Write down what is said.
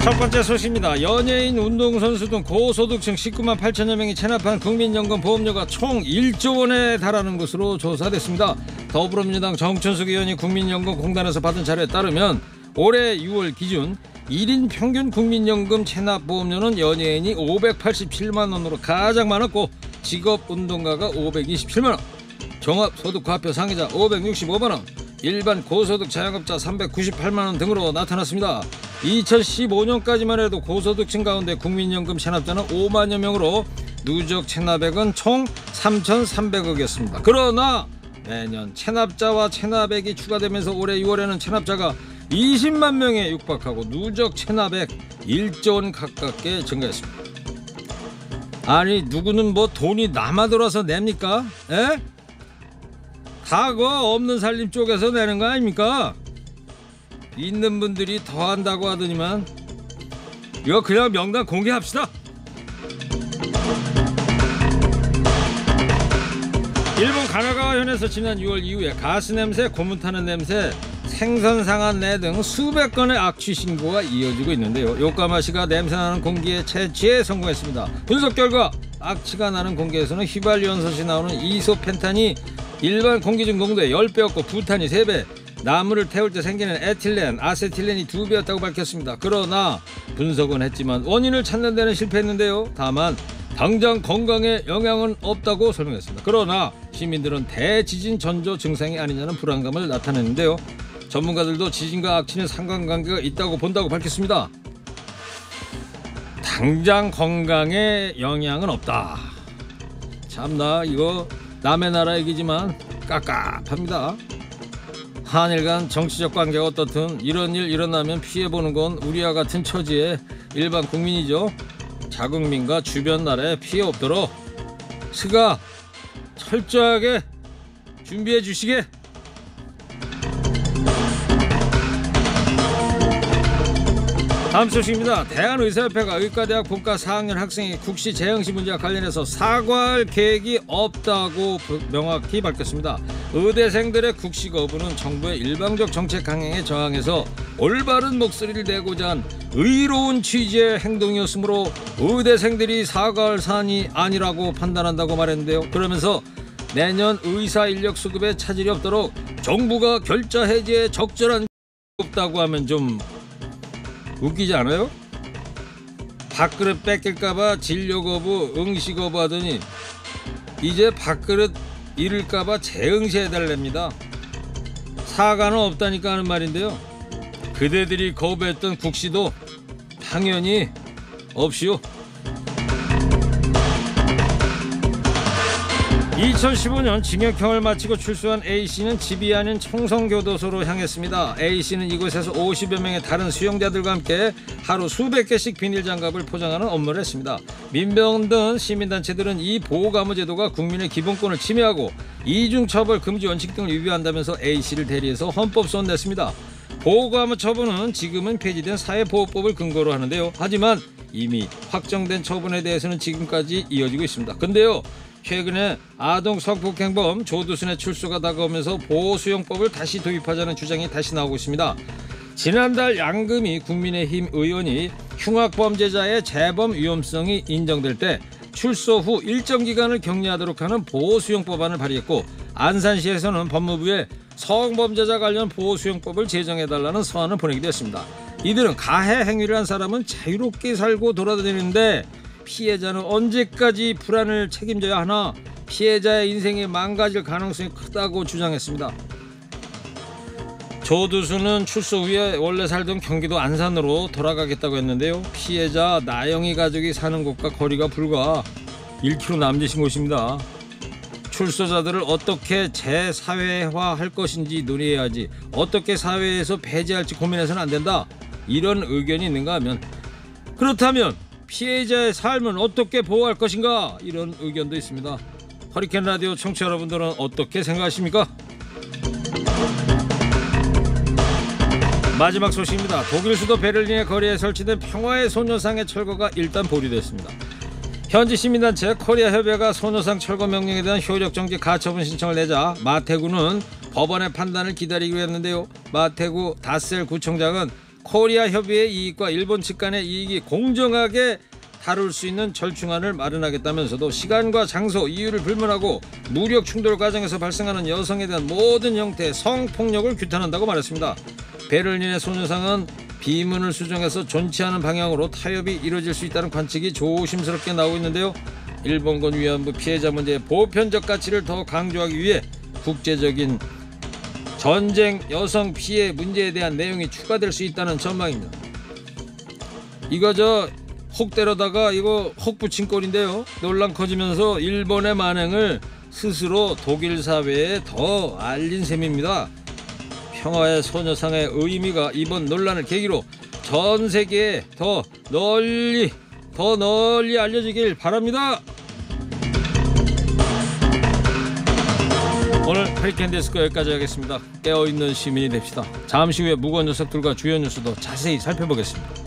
첫 번째 소식입니다. 연예인, 운동선수 등 고소득층 19만 8천여 명이 체납한 국민연금 보험료가 총 1조 원에 달하는 것으로 조사됐습니다. 더불어민주당 정춘숙 의원이 국민연금공단에서 받은 자료에 따르면 올해 6월 기준 1인 평균 국민연금 체납 보험료는 연예인이 587만 원으로 가장 많았고, 직업운동가가 527만 원, 종합소득과표 상위자 565만 원, 일반 고소득 자영업자 398만 원 등으로 나타났습니다. 2015년까지만 해도 고소득층 가운데 국민연금 체납자는 5만여 명으로 누적 체납액은 총 3,300억이었습니다. 그러나 매년 체납자와 체납액이 추가되면서 올해 6월에는 체납자가 20만 명에 육박하고 누적 체납액 1조 원 가깝게 증가했습니다. 아니, 누구는 뭐 돈이 남아 돌아서 냅니까? 에? 다 그 없는 살림 쪽에서 내는 거 아닙니까? 있는 분들이 더 한다고 하더니만 이거 그냥 명단 공개합시다. 일본 가나가와 현에서 지난 6월 이후에 가스 냄새, 고문 타는 냄새, 생선 상한 내 등 수백 건의 악취 신고가 이어지고 있는데요. 요카마시가 냄새나는 공기의 채취에 성공했습니다. 분석 결과 악취가 나는 공기에서는 휘발유연소시 나오는 이소펜탄이 일반 공기 중 농도의 10배였고 부탄이 3배, 나무를 태울 때 생기는 에틸렌, 아세틸렌이 2배였다고 밝혔습니다. 그러나 분석은 했지만 원인을 찾는 데는 실패했는데요. 다만 당장 건강에 영향은 없다고 설명했습니다. 그러나 시민들은 대지진 전조 증상이 아니냐는 불안감을 나타냈는데요. 전문가들도 지진과 악취는 상관관계가 있다고 본다고 밝혔습니다. 당장 건강에 영향은 없다. 참나, 이거 남의 나라 얘기지만 깝깝합니다. 한일 간 정치적 관계가 어떻든 이런 일 일어나면 피해보는 건 우리와 같은 처지의 일반 국민이죠. 자국민과 주변 나라에 피해 없도록 스가 철저하게 준비해 주시게. 다음 소식입니다. 대한의사협회가 의과대학 본과 4학년 학생이 국시 재형시 문제와 관련해서 사과할 계획이 없다고 명확히 밝혔습니다. 의대생들의 국시 거부는 정부의 일방적 정책 강행에 저항해서 올바른 목소리를 내고자 한 의로운 취지의 행동이었으므로 의대생들이 사과할 사안이 아니라고 판단한다고 말했는데요. 그러면서 내년 의사 인력 수급에 차질이 없도록 정부가 결자 해제에 적절한 없다고 하면 좀 웃기지 않아요? 밥그릇 뺏길까봐 진료 거부, 응시 거부하더니 이제 밥그릇 잃을까봐 재응시해달랍니다. 사과는 없다니까 하는 말인데요. 그대들이 거부했던 국시도 당연히 없이요. 2015년 징역형을 마치고 출소한 A씨는 집이 아닌 청성교도소로 향했습니다. A씨는 이곳에서 50여 명의 다른 수용자들과 함께 하루 수백 개씩 비닐장갑을 포장하는 업무를 했습니다. 민병 등 시민단체들은 이 보호감호 제도가 국민의 기본권을 침해하고 이중처벌 금지 원칙 등을 위반한다면서 A씨를 대리해서 헌법소원 냈습니다. 보호감호 처분은 지금은 폐지된 사회보호법을 근거로 하는데요. 하지만 이미 확정된 처분에 대해서는 지금까지 이어지고 있습니다. 근데요, 최근에 아동 성폭행범 조두순의 출소가 다가오면서 보호수용법을 다시 도입하자는 주장이 다시 나오고 있습니다. 지난달 양금희 국민의힘 의원이 흉악범죄자의 재범 위험성이 인정될 때 출소 후 일정 기간을 격리하도록 하는 보호수용법안을 발의했고, 안산시에서는 법무부에 성범죄자 관련 보호수용법을 제정해달라는 서한을 보내기도 했습니다. 이들은 가해 행위를 한 사람은 자유롭게 살고 돌아다니는데 피해자는 언제까지 불안을 책임져야 하나, 피해자의 인생이 망가질 가능성이 크다고 주장했습니다. 조두순은 출소 후에 원래 살던 경기도 안산으로 돌아가겠다고 했는데요. 피해자 나영이 가족이 사는 곳과 거리가 불과 1km 남짓인 곳입니다. 출소자들을 어떻게 재사회화할 것인지 논의해야지 어떻게 사회에서 배제할지 고민해서는 안 된다, 이런 의견이 있는가 하면, 그렇다면 피해자의 삶은 어떻게 보호할 것인가, 이런 의견도 있습니다. 허리케인 라디오 청취자 여러분들은 어떻게 생각하십니까? 마지막 소식입니다. 독일 수도 베를린의 거리에 설치된 평화의 소녀상의 철거가 일단 보류됐습니다. 현지 시민단체 코리아협회가 소녀상 철거 명령에 대한 효력 정지 가처분 신청을 내자 마태구는 법원의 판단을 기다리기로 했는데요. 마태구 다셀 구청장은 코리아 협의의 이익과 일본 측 간의 이익이 공정하게 다룰 수 있는 절충안을 마련하겠다면서도 시간과 장소, 이유를 불문하고 무력 충돌 과정에서 발생하는 여성에 대한 모든 형태의 성폭력을 규탄한다고 말했습니다. 베를린의 소녀상은 비문을 수정해서 존치 않은 방향으로 타협이 이루어질 수 있다는 관측이 조심스럽게 나오고 있는데요. 일본군 위안부 피해자 문제의 보편적 가치를 더 강조하기 위해 국제적인 전쟁 여성 피해 문제에 대한 내용이 추가될 수 있다는 전망입니다. 이거 혹 때려다가 이거 혹 붙인 꼴인데요. 논란 커지면서 일본의 만행을 스스로 독일 사회에 더 알린 셈입니다. 평화의 소녀상의 의미가 이번 논란을 계기로 전 세계에 더 널리 알려지길 바랍니다. 오늘 허리케인 데스크 여기까지 하겠습니다. 깨어있는 시민이 됩시다. 잠시 후에 무거운 녀석들과 주요 뉴스도 자세히 살펴보겠습니다.